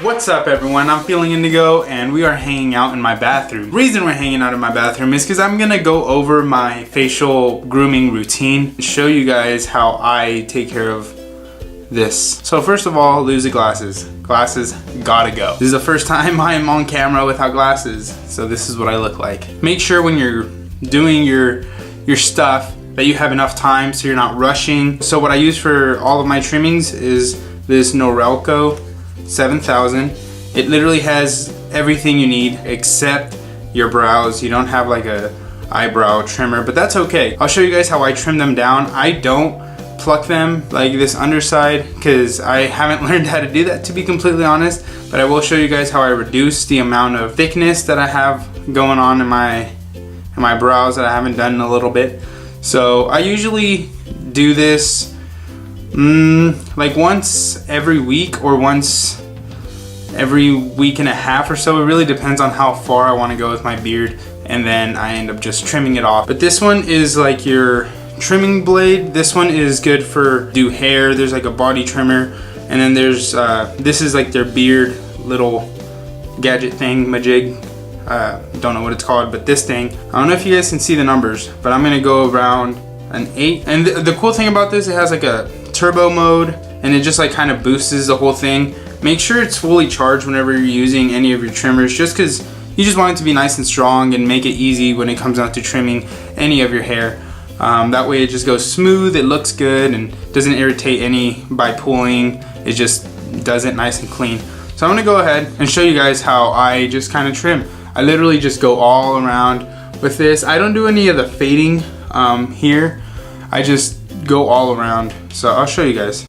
What's up everyone, I'm Feeling Indigo and we are hanging out in my bathroom. The reason we're hanging out in my bathroom is because I'm gonna go over my facial grooming routine and show you guys how I take care of this. So first of all, lose the glasses. Glasses gotta go. This is the first time I am on camera without glasses, so this is what I look like. Make sure when you're doing your stuff that you have enough time so you're not rushing. So what I use for all of my trimmings is this Norelco 7000. It literally has everything you need except your brows. You don't have like a eyebrow trimmer, but that's okay. I'll show you guys how I trim them down. I don't pluck them like this underside because I haven't learned how to do that, to be completely honest, but I will show you guys how I reduce the amount of thickness that I have going on in my brows that I haven't done in a little bit. So I usually do this like once every week or once every week and a half or so. It really depends on how far I want to go with my beard, and then I end up just trimming it off. But this one is like your trimming blade. This one is good for do hair. There's like a body trimmer, and then there's this is like their beard little gadget thing, majig. Don't know what it's called, but this thing, I don't know if you guys can see the numbers, but I'm gonna go around an 8. And the cool thing about this, it has like a turbo mode, and it just like kind of boosts the whole thing. Make sure it's fully charged whenever you're using any of your trimmers, just because you just want it to be nice and strong and make it easy when it comes out to trimming any of your hair. That way it just goes smooth, it looks good, and doesn't irritate any by pulling. It just does it nice and clean. So I'm gonna go ahead and show you guys how I just kind of trim. I literally just go all around with this. I don't do any of the fading here. I just go all around. So I'll show you guys.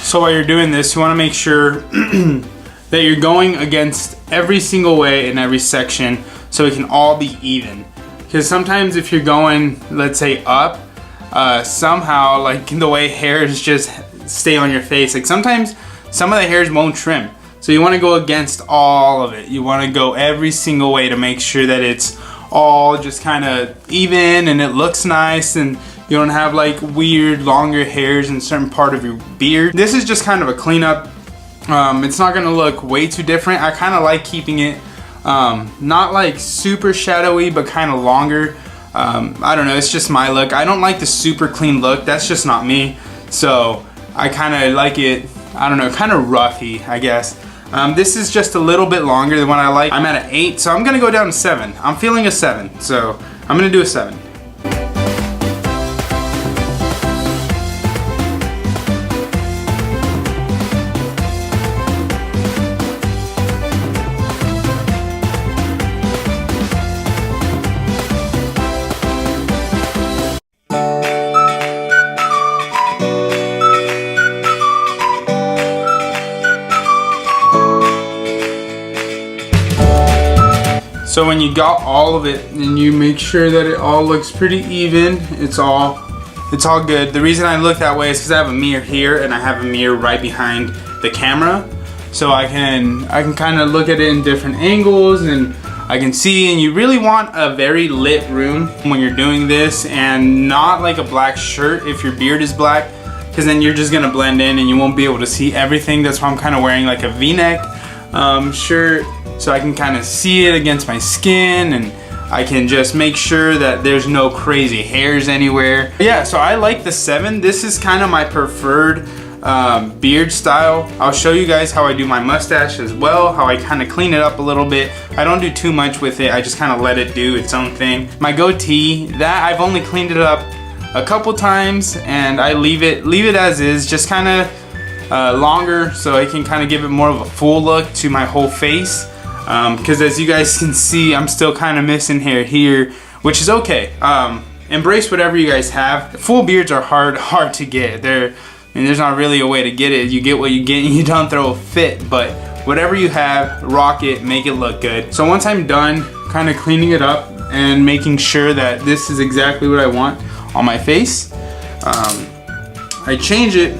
So while you're doing this, you want to make sure that you're going against every single way in every section so it can all be even. Because sometimes if you're going, let's say up, somehow like the way hairs just stay on your face, like sometimes some of the hairs won't trim. So you want to go against all of it. You want to go every single way to make sure that it's all just kind of even and it looks nice, and you don't have like weird longer hairs in a certain part of your beard. This is just kind of a cleanup. It's not gonna look way too different. I kind of like keeping it not like super shadowy, but kind of longer. I don't know, it's just my look. I don't like the super clean look. That's just not me. So I kind of like it, I don't know, kind of roughy, I guess. This is just a little bit longer than what I like. I'm at an 8, so I'm gonna go down to 7. I'm feeling a 7, so I'm gonna do a 7. So when you got all of it and you make sure that it all looks pretty even, it's all good. The reason I look that way is because I have a mirror here and I have a mirror right behind the camera, so I can kind of look at it in different angles and I can see. And you really want a very lit room when you're doing this, and not like a black shirt if your beard is black, because then you're just gonna blend in and you won't be able to see everything. That's why I'm kind of wearing like a V-neck shirt, so I can kind of see it against my skin, and I can just make sure that there's no crazy hairs anywhere. Yeah, so I like the 7. This is kind of my preferred beard style. I'll show you guys how I do my mustache as well, how I kind of clean it up a little bit. I don't do too much with it. I just kind of let it do its own thing. My goatee, that I've only cleaned it up a couple times, and I leave it as is, just kind of longer, so I can kind of give it more of a full look to my whole face. Because as you guys can see, I'm still kind of missing hair here, which is okay. Embrace whatever you guys have. Full beards are hard to get. There's not really a way to get it. You get what you get and you don't throw a fit, but whatever you have, rock it, make it look good. So once I'm done kind of cleaning it up and making sure that this is exactly what I want on my face, I change it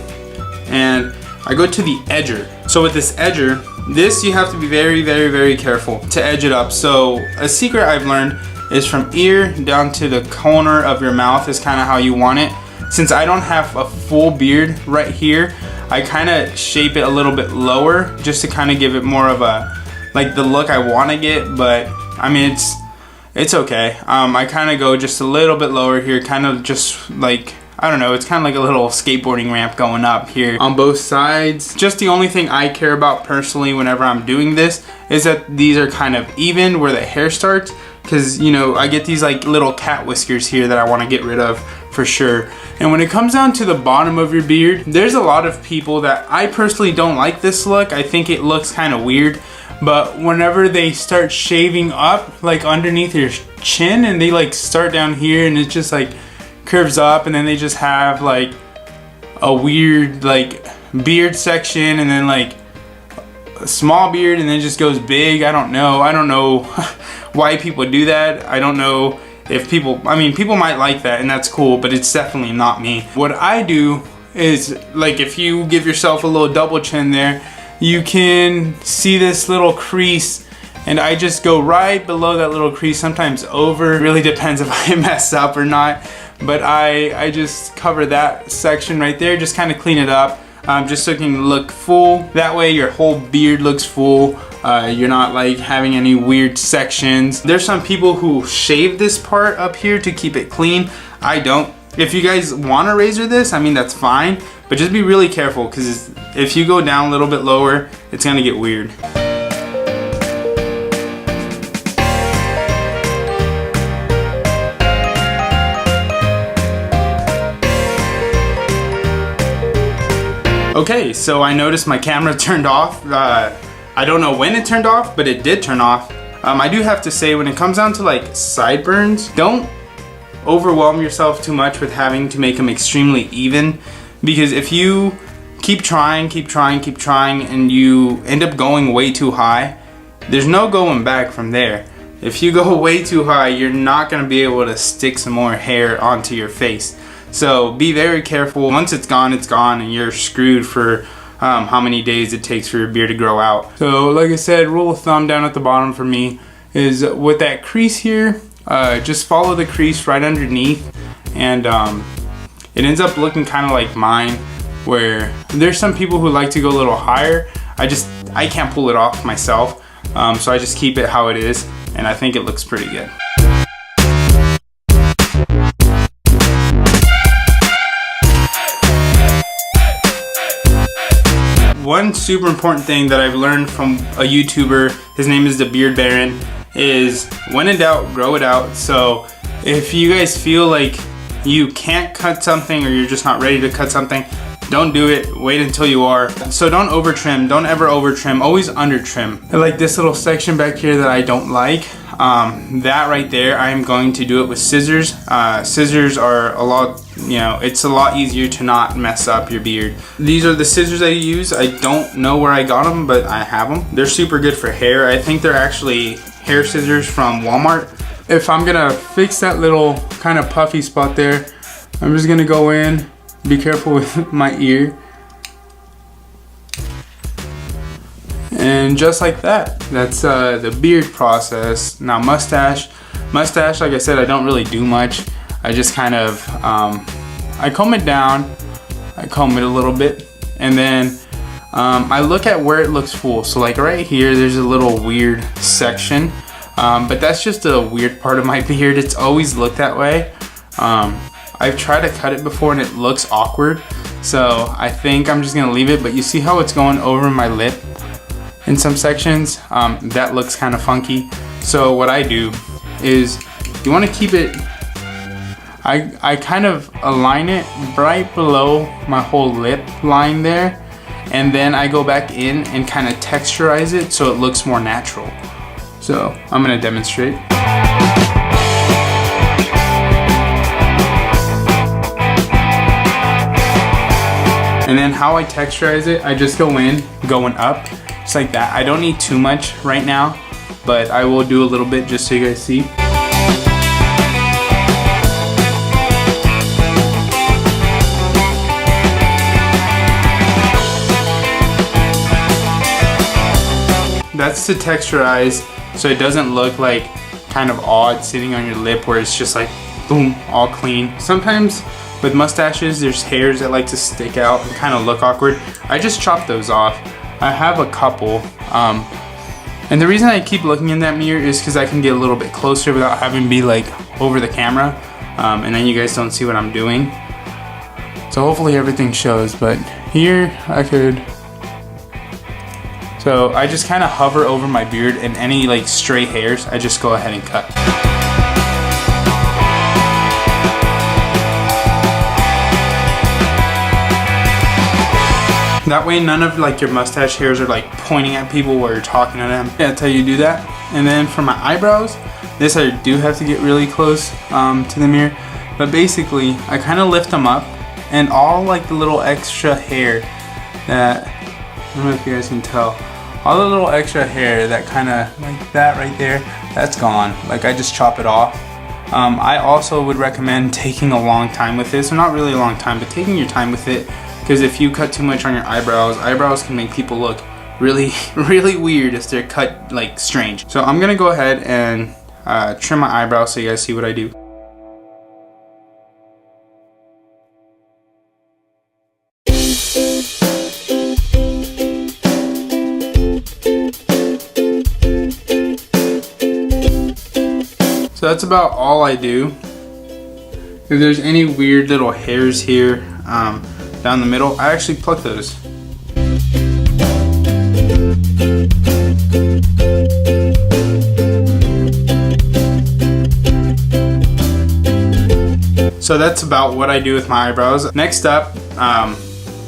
and I go to the edger. So with this edger, this you have to be very, very, very careful to edge it up. So a secret I've learned is from ear down to the corner of your mouth is kind of how you want it. Since I don't have a full beard right here, I kind of shape it a little bit lower just to kind of give it more of a, like the look I want to get, but I mean, it's okay. I kind of go just a little bit lower here, kind of just like, I don't know, it's kind of like a little skateboarding ramp going up here on both sides. Just the only thing I care about personally whenever I'm doing this is that these are kind of even where the hair starts, because, you know, I get these like little cat whiskers here that I want to get rid of for sure. And when it comes down to the bottom of your beard, there's a lot of people that I personally don't like this look. I think it looks kind of weird. But whenever they start shaving up like underneath your chin and they like start down here and it just like curves up, and then they just have like a weird like beard section and then like a small beard and then just goes big. I don't know why people do that. I don't know if people, I mean, people might like that and that's cool, but it's definitely not me. What I do is, like, if you give yourself a little double chin there, you can see this little crease, and I just go right below that little crease, sometimes over. It really depends if I mess up or not, but I just cover that section right there, just kind of clean it up, just so it can look full. That way your whole beard looks full. You're not like having any weird sections. There's some people who shave this part up here to keep it clean. I don't. If you guys want to razor this, I mean, that's fine, but just be really careful, because if you go down a little bit lower, it's gonna get weird. Okay, so I noticed my camera turned off. I don't know when it turned off, but it did turn off. I do have to say, when it comes down to like sideburns, don't overwhelm yourself too much with having to make them extremely even, because if you keep trying, and you end up going way too high, there's no going back from there. If you go way too high, you're not gonna be able to stick some more hair onto your face. So be very careful. Once it's gone, and you're screwed for how many days it takes for your beard to grow out. So like I said, rule of thumb down at the bottom for me is with that crease here, just follow the crease right underneath, and it ends up looking kind of like mine, where there's some people who like to go a little higher. I can't pull it off myself, so I just keep it how it is, and I think it looks pretty good. One super important thing that I've learned from a YouTuber, his name is the Beard Baron, is when in doubt, grow it out. So if you guys feel like you can't cut something, or you're just not ready to cut something, don't do it. Wait until you are. So don't over trim. Don't ever over trim. Always under trim. Like this little section back here that I don't like, that right there, I am going to do it with scissors. Scissors are a lot, you know, it's a lot easier to not mess up your beard. These are the scissors I use. I don't know where I got them, but I have them. They're super good for hair. I think they're actually hair scissors from Walmart. If I'm gonna fix that little kind of puffy spot there, I'm just gonna go in, be careful with my ear, and just like that, that's the beard process. Now mustache, like I said, I don't really do much. I just kind of I comb it down, I comb it a little bit, and then I look at where it looks full. So like right here, there's a little weird section, but that's just a weird part of my beard. It's always looked that way. I've tried to cut it before and it looks awkward, so I think I'm just gonna leave it. But you see how it's going over my lip in some sections? That looks kind of funky. So what I do is, you want to keep it, I kind of align it right below my whole lip line there, and then I go back in and kind of texturize it so it looks more natural. So I'm gonna demonstrate. And then how I texturize it, I just go in, going up, just like that. I don't need too much right now, but I will do a little bit just so you guys see. that's to texturize so it doesn't look like kind of odd sitting on your lip where it's just like boom, all clean. Sometimes with mustaches there's hairs that like to stick out and kind of look awkward. I just chop those off. I have a couple, and the reason I keep looking in that mirror is because I can get a little bit closer without having to be like over the camera, and then you guys don't see what I'm doing. So hopefully everything shows, but here I could. So I just kind of hover over my beard, and any like stray hairs I just go ahead and cut. That way none of like your mustache hairs are like pointing at people while you're talking to them. Yeah, that's how you do that. And then for my eyebrows, this I do have to get really close to the mirror. But basically, I kind of lift them up, and all like the little extra hair that, I don't know if you guys can tell, all the little extra hair that kind of like that right there, that's gone. Like I just chop it off. I also would recommend taking a long time with this. Well, not really a long time, but taking your time with it. Because if you cut too much on your eyebrows can make people look really, really weird if they're cut like strange. So I'm gonna go ahead and trim my eyebrows so you guys see what I do. So that's about all I do. If there's any weird little hairs here, down the middle, I actually pluck those. So that's about what I do with my eyebrows. Next up,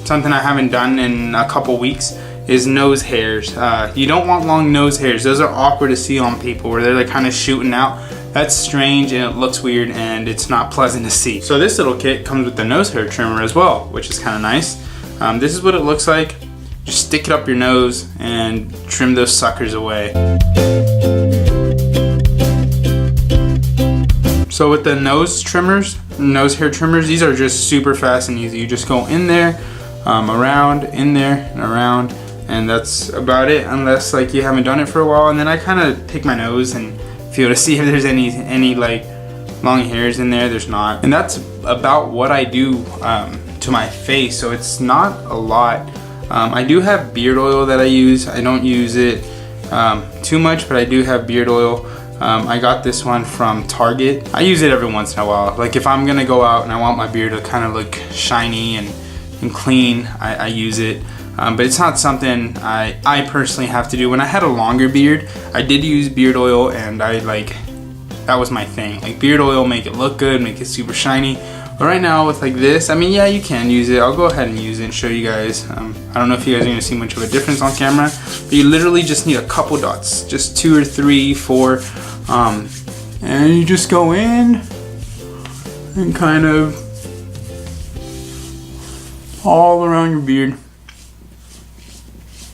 something I haven't done in a couple weeks is nose hairs. You don't want long nose hairs. Those are awkward to see on people where they're like kind of shooting out. That's strange and it looks weird and it's not pleasant to see. So this little kit comes with the nose hair trimmer as well, which is kind of nice. This is what it looks like. Just stick it up your nose and trim those suckers away. So with the nose hair trimmers, these are just super fast and easy. You just go in there, around, in there, and around, and that's about it, unless like you haven't done it for a while. And then I kind of pick my nose and feel to see if there's any like long hairs in there. There's not. And that's about what I do to my face, so it's not a lot. I do have beard oil that I use. I don't use it too much, but I do have beard oil. I got this one from Target. I use it every once in a while. Like if I'm gonna go out and I want my beard to kind of look shiny and clean, I use it. But it's not something I personally have to do. When I had a longer beard, I did use beard oil, and that was my thing. Like beard oil, make it look good, make it super shiny. But right now with like this, I mean, yeah, you can use it. I'll go ahead and use it and show you guys. I don't know if you guys are gonna see much of a difference on camera, but you literally just need a couple dots, just 2 or 3, 4, and you just go in and kind of all around your beard.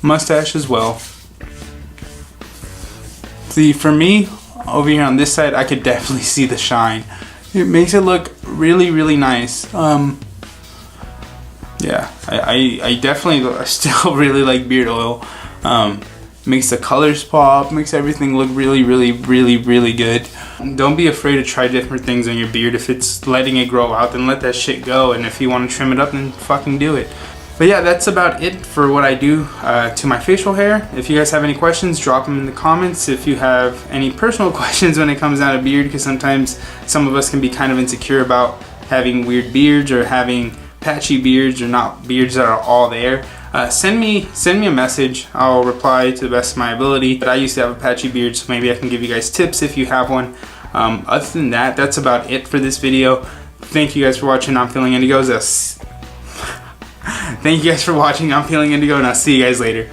Mustache as well. See, for me, over here on this side, I could definitely see the shine. It makes it look really, really nice. Yeah, I definitely still really like beard oil. Makes the colors pop, makes everything look really, really, really, really good. Don't be afraid to try different things on your beard. If it's letting it grow out, then let that shit go. And if you want to trim it up, then fucking do it. But yeah, that's about it for what I do to my facial hair. If you guys have any questions, drop them in the comments. If you have any personal questions when it comes down to beard, because sometimes some of us can be kind of insecure about having weird beards or having patchy beards or not beards that are all there. Send me a message. I'll reply to the best of my ability. But I used to have a patchy beard, so maybe I can give you guys tips if you have one. Other than that, that's about it for this video. Thank you guys for watching. I'm Feeling Indigo. Thank you guys for watching. I'm Feeling Indigo, and I'll see you guys later.